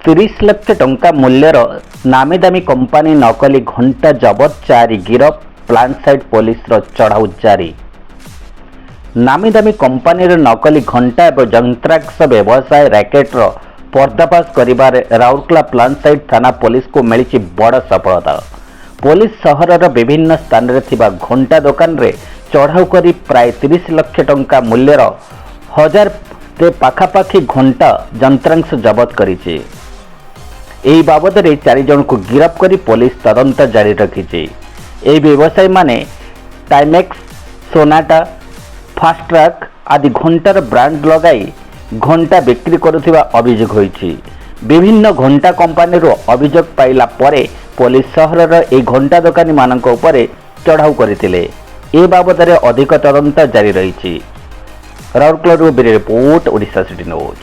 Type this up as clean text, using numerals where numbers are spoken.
30 ଲକ୍ଷ ଟଙ୍କା ମୂଲ୍ୟର ନାମୀଦାମୀ କମ୍ପାନୀ ନକଲି ଘଣ୍ଟା ଜବତ, 4 ଗିରଫ। ପ୍ଲାଣ୍ଟ ସାଇଟ୍ ପୋଲିସର ଚଢ଼ାଉ ଜାରି। ନାମୀଦାମୀ କମ୍ପାନୀର ନକଲି ଘଣ୍ଟା ଏବଂ ଯନ୍ତ୍ରାଂଶ ବ୍ୟବସାୟ ରାକେଟର ପର୍ଦ୍ଦାଫାଶ କରିବାରେ ରାଉରକେଲା ପ୍ଲାଣ୍ଟ ସାଇଟ୍ ଥାନା ପୋଲିସକୁ ମିଳିଛି ବଡ଼ ସଫଳତା। ପୋଲିସ ସହରର ବିଭିନ୍ନ ସ୍ଥାନରେ ଥିବା ଘଣ୍ଟା ଦୋକାନରେ ଚଢ଼ାଉ କରି ପ୍ରାୟ 30 ଲକ୍ଷ ଟଙ୍କା ମୂଲ୍ୟର 1000 ପାଖାପାଖି ଘଣ୍ଟା ଯନ୍ତ୍ରାଂଶ ଜବତ କରିଛି। ଏହି ବାବଦରେ 4 ଜଣଙ୍କୁ ଗିରଫ କରି ପୋଲିସ ତଦନ୍ତ ଜାରି ରଖିଛି। ଏହି ବ୍ୟବସାୟୀମାନେ ଟାଇମେକ୍ସ, ସୋନାଟା, ଫାଷ୍ଟ୍ରାକ୍ ଆଦି ଘଣ୍ଟାର ବ୍ରାଣ୍ଡ ଲଗାଇ ଘଣ୍ଟା ବିକ୍ରି କରୁଥିବା ଅଭିଯୋଗ ହୋଇଛି। ବିଭିନ୍ନ ଘଣ୍ଟା କମ୍ପାନୀରୁ ଅଭିଯୋଗ ପାଇଲା ପରେ ପୋଲିସ ସହରର ଏହି ଘଣ୍ଟା ଦୋକାନୀମାନଙ୍କ ଉପରେ ଚଢ଼ାଉ କରିଥିଲେ। ଏ ବାବଦରେ ଅଧିକ ତଦନ୍ତ ଜାରି ରହିଛି। ରାଉରକେଲାରୁ bureau report, Odisha city news.